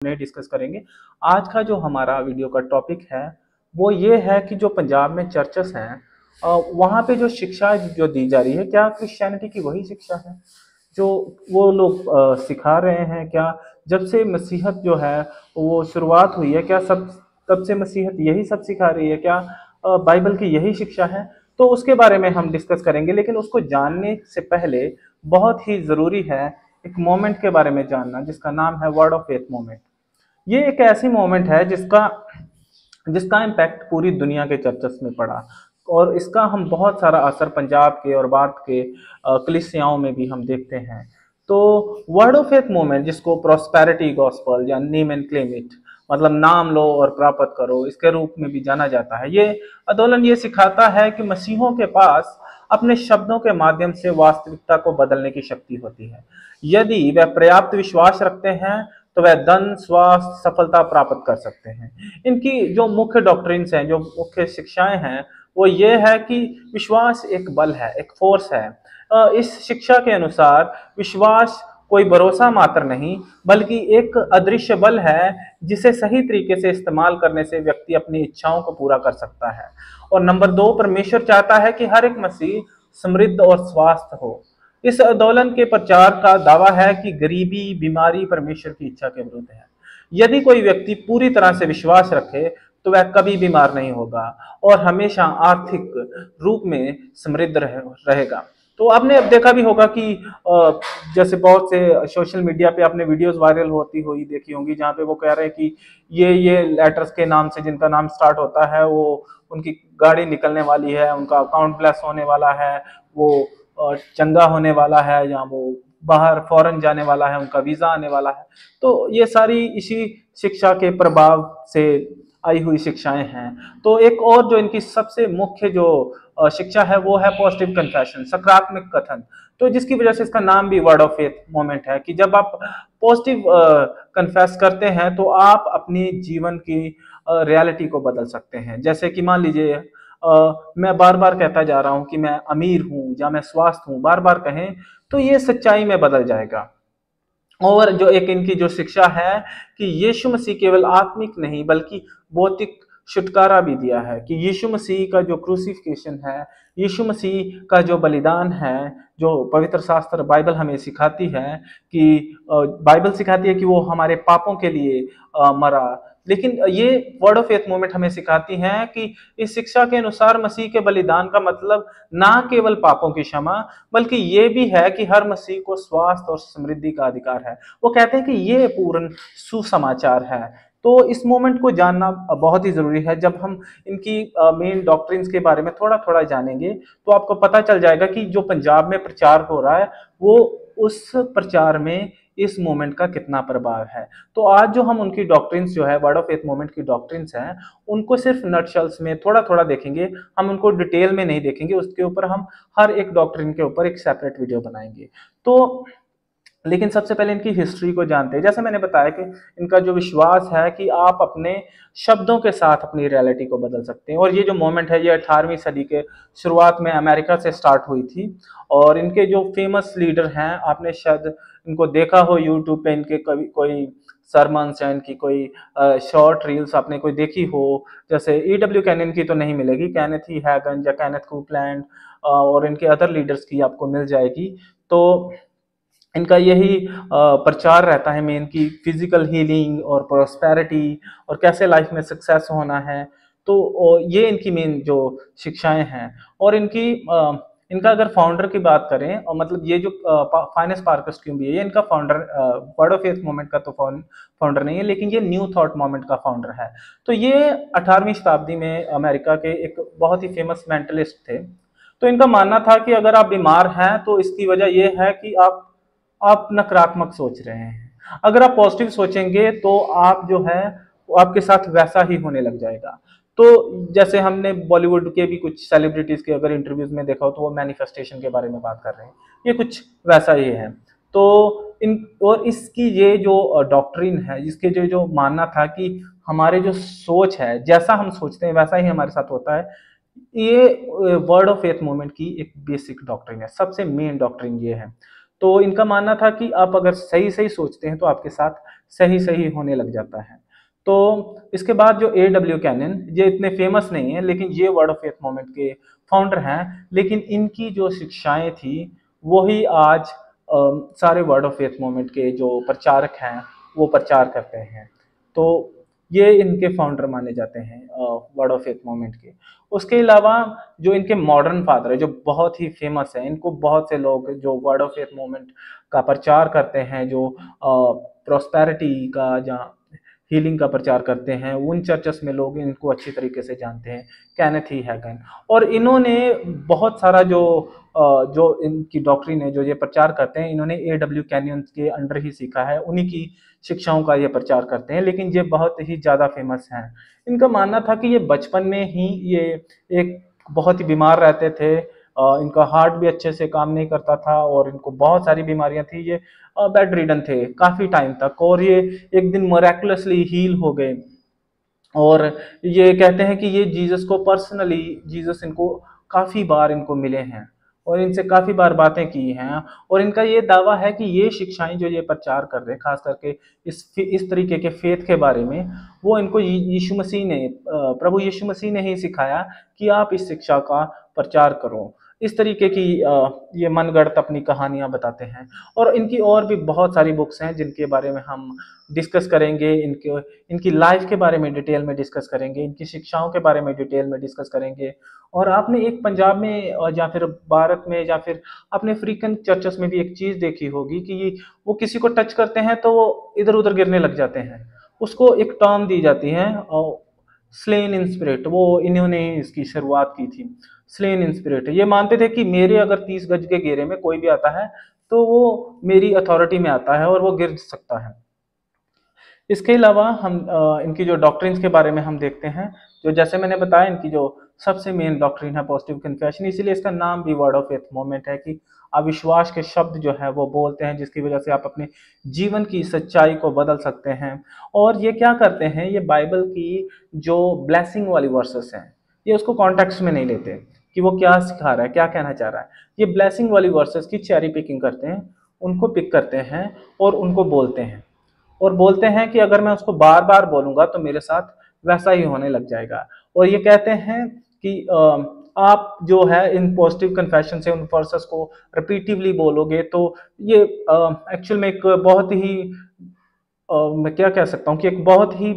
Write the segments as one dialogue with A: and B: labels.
A: नहीं डिस्कस करेंगे। आज का जो हमारा वीडियो का टॉपिक है वो ये है कि जो पंजाब में चर्चेस हैं वहाँ पे जो शिक्षा जो दी जा रही है, क्या क्रिश्चियनिटी की वही शिक्षा है जो वो लोग सिखा रहे हैं? क्या जब से मसीहत जो है वो शुरुआत हुई है, क्या सब तब से मसीहत यही सब सिखा रही है? क्या बाइबल की यही शिक्षा है? तो उसके बारे में हम डिस्कस करेंगे, लेकिन उसको जानने से पहले बहुत ही ज़रूरी है एक मोमेंट के बारे में जानना, जिसका नाम है वर्ड ऑफ फेथ मोमेंट। ये एक ऐसी मोमेंट है जिसका जिसका इम्पैक्ट पूरी दुनिया के चर्चस में पड़ा, और इसका हम बहुत सारा असर पंजाब के और भारत के कलीसियाओं में भी हम देखते हैं। तो वर्ड ऑफ फेथ मूवमेंट, जिसको प्रॉस्पेरिटी गॉस्पल या नेम एंड क्लेम इट, मतलब नाम लो और प्राप्त करो, इसके रूप में भी जाना जाता है, ये आंदोलन ये सिखाता है कि मसीहों के पास अपने शब्दों के माध्यम से वास्तविकता को बदलने की शक्ति होती है। यदि वह पर्याप्त विश्वास रखते हैं तो वह धन, स्वास्थ्य, सफलता प्राप्त कर सकते हैं। इनकी जो मुख्य डॉक्ट्रिन्स हैं, जो मुख्य शिक्षाएं हैं, वो ये है कि विश्वास एक बल है, एक फोर्स है। इस शिक्षा के अनुसार विश्वास कोई भरोसा मात्र नहीं, बल्कि एक अदृश्य बल है जिसे सही तरीके से इस्तेमाल करने से व्यक्ति अपनी इच्छाओं को पूरा कर सकता है। और नंबर 2, परमेश्वर चाहता है कि हर एक मसीह समृद्ध और स्वस्थ हो। इस आंदोलन के प्रचार का दावा है कि गरीबी, बीमारी परमेश्वर की इच्छा के विरुद्ध है। यदि कोई व्यक्ति पूरी तरह से विश्वास रखे तो वह कभी बीमार नहीं होगा और हमेशा आर्थिक रूप में समृद्ध रहेगा। तो आपने अब देखा भी होगा कि जैसे बहुत से सोशल मीडिया पे आपने वीडियोस वायरल होती हुई देखी होंगी, जहाँ पे वो कह रहे हैं कि ये लेटर्स के नाम से जिनका नाम स्टार्ट होता है, वो उनकी गाड़ी निकलने वाली है, उनका अकाउंट ब्लैस होने वाला है, वो चंगा होने वाला है, या वो बाहर फॉरेन जाने वाला है, उनका वीजा आने वाला है। तो ये सारी इसी शिक्षा के प्रभाव से आई हुई शिक्षाएं हैं। तो एक और जो इनकी सबसे मुख्य जो शिक्षा है वो है पॉजिटिव कन्फेशन, सकारात्मक कथन। तो जिसकी वजह से इसका नाम भी वर्ड ऑफ फेथ मोमेंट है कि जब आप पॉजिटिव कन्फेस करते हैं तो आप अपनी जीवन की रियलिटी को बदल सकते हैं। जैसे कि मान लीजिए मैं बार बार कहता जा रहा हूं कि मैं अमीर हूं या मैं स्वस्थ हूं, बार बार कहें तो ये सच्चाई में बदल जाएगा। और जो एक इनकी जो शिक्षा है कि यीशु मसीह केवल आत्मिक नहीं बल्कि भौतिक छुटकारा भी दिया है, कि यीशु मसीह का जो क्रूसिफिकेशन है, यीशु मसीह का जो बलिदान है, जो पवित्र शास्त्र बाइबल हमें सिखाती है कि बाइबल सिखाती है कि वो हमारे पापों के लिए मरा। लेकिन ये वर्ड ऑफ फेथ मूवमेंट हमें सिखाती है कि इस शिक्षा के अनुसार मसीह के बलिदान का मतलब ना केवल पापों की क्षमा, बल्कि ये भी है कि हर मसीह को स्वास्थ्य और समृद्धि का अधिकार है। वो कहते हैं कि ये पूर्ण सुसमाचार है। तो इस मोमेंट को जानना बहुत ही जरूरी है। जब हम इनकी मेन डॉक्ट्रिन्स के बारे में थोड़ा थोड़ा जानेंगे तो आपको पता चल जाएगा कि जो पंजाब में प्रचार हो रहा है वो उस प्रचार में इस मोमेंट का कितना प्रभाव है। तो आज जो हम उनकी डॉक्ट्रिन्स जो है वर्ड ऑफ फेथ मोमेंट की डॉक्ट्रिन्स हैं, उनको सिर्फ नटशेल्स में थोड़ा थोड़ा देखेंगे, हम उनको डिटेल में नहीं देखेंगे। उसके ऊपर हम हर एक डॉक्ट्रिन के ऊपर एक सेपरेट वीडियो बनाएंगे। तो लेकिन सबसे पहले इनकी हिस्ट्री को जानते हैं। जैसे मैंने बताया कि इनका जो विश्वास है कि आप अपने शब्दों के साथ अपनी रियलिटी को बदल सकते हैं। और ये जो मोमेंट है ये 18वीं सदी के शुरुआत में अमेरिका से स्टार्ट हुई थी। और इनके जो फेमस लीडर हैं, आपने शायद इनको देखा हो यूट्यूब पे, इनके कभी कोई सरमन्स या इनकी कोई शॉर्ट रील्स आपने कोई देखी हो। जैसे ईडब्ल्यू कैनियन की तो नहीं मिलेगी, कैनेथ ई हैगन या कैनेथ कोपलैंड और इनके अदर लीडर्स की आपको मिल जाएगी। तो इनका यही प्रचार रहता है मेन की फिजिकल हीलिंग और प्रोस्पेरिटी और कैसे लाइफ में सक्सेस होना है। तो ये इनकी मेन जो शिक्षाएं हैं। और इनका अगर फाउंडर की बात करें, और मतलब ये जो फाइनेंस पार्कस क्यों भी है, ये इनका founder word of faith movement का तो फाउंडर नहीं है, लेकिन ये न्यू थॉट मूवमेंट का फाउंडर है। तो ये 18वीं शताब्दी में अमेरिका के एक बहुत ही फेमस मेंटलिस्ट थे। तो इनका मानना था कि अगर आप बीमार हैं तो इसकी वजह यह है कि आप नकारात्मक सोच रहे हैं। अगर आप पॉजिटिव सोचेंगे तो आप जो है वो आपके साथ वैसा ही होने लग जाएगा। तो जैसे हमने बॉलीवुड के भी कुछ सेलिब्रिटीज के अगर इंटरव्यूज में देखा हो तो वो मैनिफेस्टेशन के बारे में बात कर रहे हैं, ये कुछ वैसा ही है। तो इसकी ये जो डॉक्ट्रिन है, जिसके जो जो मानना था कि हमारे जो सोच है, जैसा हम सोचते हैं वैसा ही हमारे साथ होता है, ये वर्ड ऑफ फेथ मूवमेंट की एक बेसिक डॉक्ट्रिन है, सबसे मेन डॉक्ट्रिन ये है। तो इनका मानना था कि आप अगर सही सही सोचते हैं तो आपके साथ सही सही होने लग जाता है। तो इसके बाद जो A.W. कैनियन, ये इतने फेमस नहीं है लेकिन ये वर्ड ऑफ फेथ मूवमेंट के फाउंडर हैं, लेकिन इनकी जो शिक्षाएं थी वही आज सारे वर्ड ऑफ फेथ मूवमेंट के जो प्रचारक हैं वो प्रचार करते हैं। तो ये इनके फाउंडर माने जाते हैं वर्ड ऑफ फेथ मूवमेंट के। उसके अलावा जो इनके मॉडर्न फादर है जो बहुत ही फेमस है, इनको बहुत से लोग जो वर्ड ऑफ फेथ मूवमेंट का प्रचार करते हैं, जो प्रोस्पेरिटी का या हीलिंग का प्रचार करते हैं, उन चर्चेस में लोग इनको अच्छी तरीके से जानते हैं, केनेथ ई हैगन। और इन्होंने बहुत सारा जो इनकी डॉक्ट्रिन है जो ये प्रचार करते हैं, इन्होंने A.W. कैनियन के अंडर ही सीखा है, उन्हीं की शिक्षाओं का ये प्रचार करते हैं, लेकिन ये बहुत ही ज़्यादा फेमस हैं। इनका मानना था कि ये बचपन में ही ये एक बहुत ही बीमार रहते थे, इनका हार्ट भी अच्छे से काम नहीं करता था और इनको बहुत सारी बीमारियां थी, ये बेड रिडन थे काफ़ी टाइम तक, और ये एक दिन मiraculously हील हो गए। और ये कहते हैं कि ये जीसस को पर्सनली, जीसस इनको काफ़ी बार इनको मिले हैं और इनसे काफ़ी बार बातें की हैं, और इनका ये दावा है कि ये शिक्षाएं जो ये प्रचार कर रहे हैं, खास करके इस तरीके के फेथ के बारे में, वो इनको यीशु मसीह ने, प्रभु यीशु मसीह ने ही सिखाया कि आप इस शिक्षा का प्रचार करो। इस तरीके की ये मनगढ़ंत अपनी कहानियां बताते हैं। और इनकी और भी बहुत सारी बुक्स हैं जिनके बारे में हम डिस्कस करेंगे, इनकी लाइफ के बारे में डिटेल में डिस्कस करेंगे, इनकी शिक्षाओं के बारे में डिटेल में डिस्कस करेंगे। और आपने एक पंजाब में या फिर भारत में या फिर अपने अफ्रीकन चर्चेस में भी एक चीज़ देखी होगी कि वो किसी को टच करते हैं तो वो इधर उधर गिरने लग जाते हैं, उसको एक टर्म दी जाती है स्लेन इन स्पिरिट। वो इन्होंने इसकी शुरुआत की थी, स्लेन इन स्पिरिट। ये मानते थे कि मेरे अगर 30 गज के घेरे में कोई भी आता है तो वो मेरी अथॉरिटी में आता है और वो गिर सकता है। इसके अलावा हम इनकी जो डॉक्ट्रिन्स के बारे में हम देखते हैं, जो जैसे मैंने बताया इनकी जो सबसे मेन डॉक्ट्रिन है पॉजिटिव कन्फेशन, इसीलिए इसका नाम भी वर्ड ऑफ फेथ मूवमेंट है कि अविश्वास के शब्द जो है वो बोलते हैं जिसकी वजह से आप अपने जीवन की सच्चाई को बदल सकते हैं। और ये क्या करते हैं, ये बाइबल की जो ब्लेसिंग वाली वर्सेस हैं, ये उसको कॉन्टेक्स्ट में नहीं लेते कि वो क्या सिखा रहा है, क्या कहना चाह रहा है। ये ब्लेसिंग वाली वर्सेस की चेरी पिकिंग करते हैं, उनको पिक करते हैं और उनको बोलते हैं, और बोलते हैं कि अगर मैं उसको बार बार बोलूंगा तो मेरे साथ वैसा ही होने लग जाएगा। और ये कहते हैं कि आप जो है इन पॉजिटिव कन्फेशन से उन वर्सेस को रिपीटिवली बोलोगे तो ये एक्चुअल में एक बहुत ही मैं क्या कह सकता हूँ कि एक बहुत ही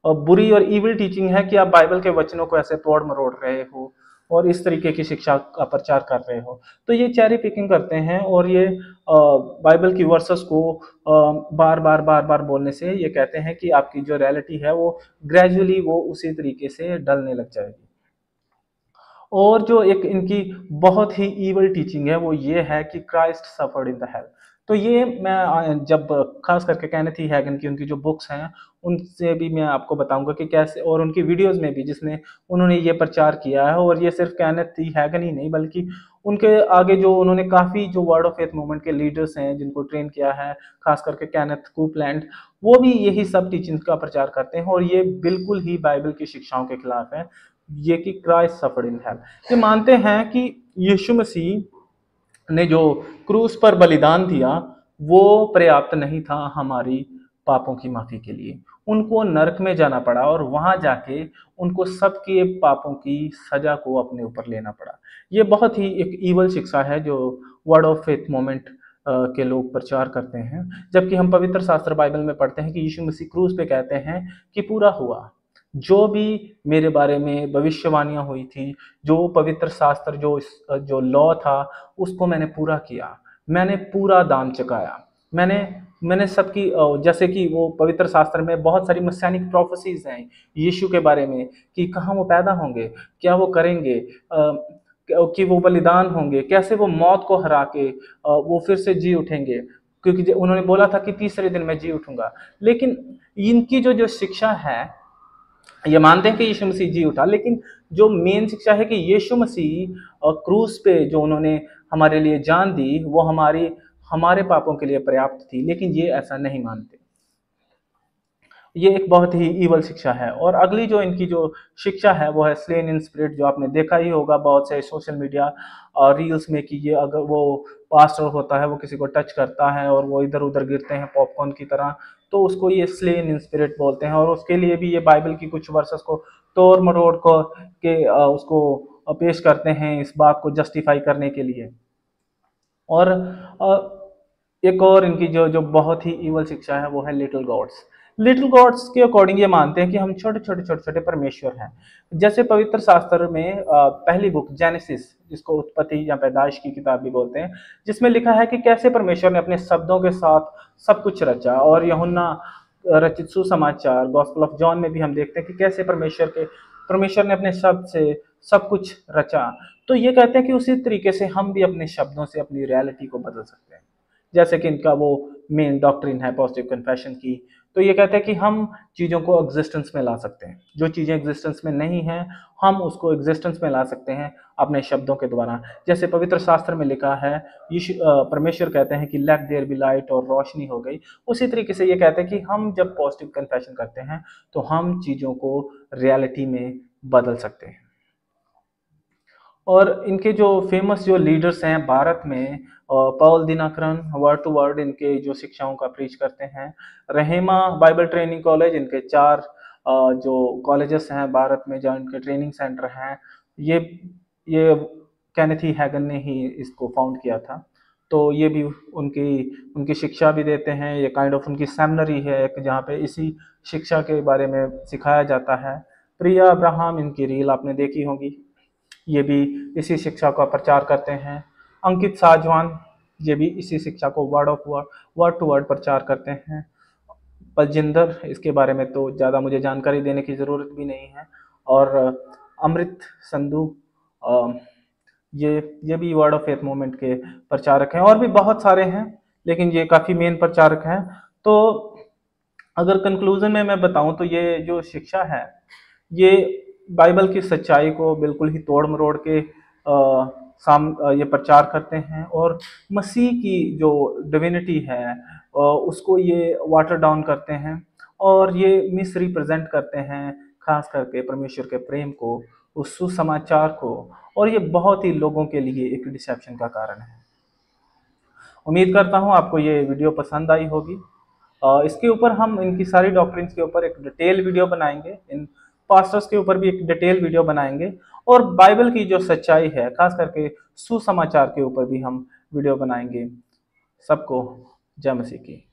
A: बुरी और इविल टीचिंग है कि आप बाइबल के वचनों को ऐसे तोड़ मरोड़ रहे हो और इस तरीके की शिक्षा का प्रचार कर रहे हो। तो ये चेरी पिकिंग करते हैं और ये बाइबल की वर्सेस को बार बार बार बार बोलने से ये कहते हैं कि आपकी जो रियलिटी है वो ग्रेजुअली वो उसी तरीके से डलने लग जाएगी। और जो एक इनकी बहुत ही ईवल टीचिंग है वो ये है कि Christ suffered in the hell. तो ये मैं जब खास करके केनेथ ई हैगन की उनकी जो बुक्स हैं उनसे भी मैं आपको बताऊंगा कि कैसे, और उनकी वीडियोस में भी जिसने उन्होंने ये प्रचार किया है। और ये सिर्फ केनेथ ई हैगन ही नहीं बल्कि उनके आगे जो उन्होंने काफ़ी जो वर्ड ऑफ फेथ मूवमेंट के लीडर्स हैं जिनको ट्रेन किया है, खास करके केनेथ कूपलैंड, वो भी यही सब टीचिंग्स का प्रचार करते हैं और ये बिल्कुल ही बाइबल की शिक्षाओं के खिलाफ है। ये कि क्राइस्ट सफर्ड इन हेल, ये मानते हैं कि यीशु मसीह ने जो क्रूस पर बलिदान दिया वो पर्याप्त नहीं था हमारी पापों की माफी के लिए। उनको नरक में जाना पड़ा और वहां जाके उनको सबके पापों की सजा को अपने ऊपर लेना पड़ा। ये बहुत ही एक ईवल शिक्षा है जो वर्ड ऑफ फेथ मोमेंट के लोग प्रचार करते हैं, जबकि हम पवित्र शास्त्र बाइबल में पढ़ते हैं कि यीशु मसीह क्रूस पे कहते हैं कि पूरा हुआ। जो भी मेरे बारे में भविष्यवाणियां हुई थी, जो पवित्र शास्त्र जो लॉ था उसको मैंने पूरा किया, मैंने पूरा दाम चुकाया। मैंने मैंने सबकी जैसे कि वो पवित्र शास्त्र में बहुत सारी मessianic प्रोफेसीज हैं यीशु के बारे में कि कहाँ वो पैदा होंगे, क्या वो करेंगे, कि वो बलिदान होंगे, कैसे वो मौत को हरा के वो फिर से जी उठेंगे, क्योंकि उन्होंने बोला था कि तीसरे दिन मैं जी उठूंगा। लेकिन इनकी जो जो शिक्षा है, ये मानते हैं कि यीशु मसीह जी उठा, लेकिन जो मेन शिक्षा है कि यीशु मसीह क्रूस पे जो उन्होंने हमारे लिए जान दी वो हमारे पापों के लिए पर्याप्त थी, लेकिन ये ऐसा नहीं मानते। ये एक बहुत ही ईवल शिक्षा है। और अगली जो इनकी जो शिक्षा है वो है स्लेन इन स्पिरिट, जो आपने देखा ही होगा बहुत से सोशल मीडिया रील्स में कि ये अगर वो पास्टर होता है वो किसी को टच करता है और वो इधर उधर गिरते हैं पॉपकॉर्न की तरह। तो उसको ये स्लेन इन स्पिरिट बोलते हैं, और उसके लिए भी ये बाइबल की कुछ वर्सेस को तोड़ मरोड़ को उसको पेश करते हैं इस बात को जस्टिफाई करने के लिए। और एक और इनकी जो जो बहुत ही ईवल शिक्षा है वो है लिटिल गॉड्स। लिटिल गॉड्स के अकॉर्डिंग ये मानते हैं कि हम छोटे छोटे छोटे छोटे परमेश्वर हैं। जैसे पवित्र शास्त्र में पहली बुक जेनेसिस, जिसको उत्पत्ति या पैदाइश की किताब भी बोलते हैं, जिसमें लिखा है कि कैसे परमेश्वर ने अपने शब्दों के साथ सब कुछ रचा। और यूहन्ना रचित सुसमाचार गॉस्पेल ऑफ जॉन में भी हम देखते हैं कि कैसे परमेश्वर ने अपने शब्द से सब कुछ रचा। तो ये कहते हैं कि उसी तरीके से हम भी अपने शब्दों से अपनी रियलिटी को बदल सकते हैं। जैसे कि इनका वो मेन डॉक्ट्रिन है पॉजिटिव कन्फेशन की। तो ये कहते हैं कि हम चीज़ों को एग्जिस्टेंस में ला सकते हैं, जो चीज़ें एग्जिस्टेंस में नहीं हैं हम उसको एग्जिस्टेंस में ला सकते हैं अपने शब्दों के द्वारा। जैसे पवित्र शास्त्र में लिखा है, परमेश्वर कहते हैं कि लेट देयर बी लाइट, और रोशनी हो गई। उसी तरीके से ये कहते हैं कि हम जब पॉजिटिव कन्फेशन करते हैं तो हम चीज़ों को रियलिटी में बदल सकते हैं। और इनके जो फेमस जो लीडर्स हैं भारत में, Paul Dhinakaran word to word इनके जो शिक्षाओं का प्रीच करते हैं। रहेमा बाइबल ट्रेनिंग कॉलेज, इनके 4 जो कॉलेजेस हैं भारत में, जो इनके ट्रेनिंग सेंटर हैं, ये ये केनेथ ई हैगन ने ही इसको फाउंड किया था। तो ये भी उनकी उनकी शिक्षा भी देते हैं। ये काइंड ऑफ उनकी सेमिनरी है एक, जहाँ पे इसी शिक्षा के बारे में सिखाया जाता है। प्रिया अब्राहम, इनकी रील आपने देखी होगी, ये भी इसी शिक्षा का प्रचार करते हैं। अंकित साजवान, ये भी इसी शिक्षा को वर्ड टू वर्ड प्रचार करते हैं। बलजिंदर, इसके बारे में तो ज़्यादा मुझे जानकारी देने की ज़रूरत भी नहीं है। और अमृत संधू, अ, ये भी वर्ड ऑफ फेथ मूवमेंट के प्रचारक हैं। और भी बहुत सारे हैं, लेकिन ये काफ़ी मेन प्रचारक हैं। तो अगर कंक्लूजन में मैं बताऊं तो ये जो शिक्षा है ये बाइबल की सच्चाई को बिल्कुल ही तोड़ मरोड़ के ये प्रचार करते हैं, और मसीह की जो डिविनिटी है उसको ये वाटर डाउन करते हैं, और ये मिस रिप्रेजेंट करते हैं खास करके परमेश्वर के प्रेम को, उस सुसमाचार को। और ये बहुत ही लोगों के लिए एक डिसेप्शन का कारण है। उम्मीद करता हूँ आपको ये वीडियो पसंद आई होगी। इसके ऊपर हम इनकी सारी डॉक्ट्रिन्स के ऊपर एक डिटेल वीडियो बनाएंगे, इन पास्टर्स के ऊपर भी एक डिटेल वीडियो बनाएंगे, और बाइबल की जो सच्चाई है खास करके सुसमाचार के ऊपर भी हम वीडियो बनाएंगे। सबको जय मसीह की।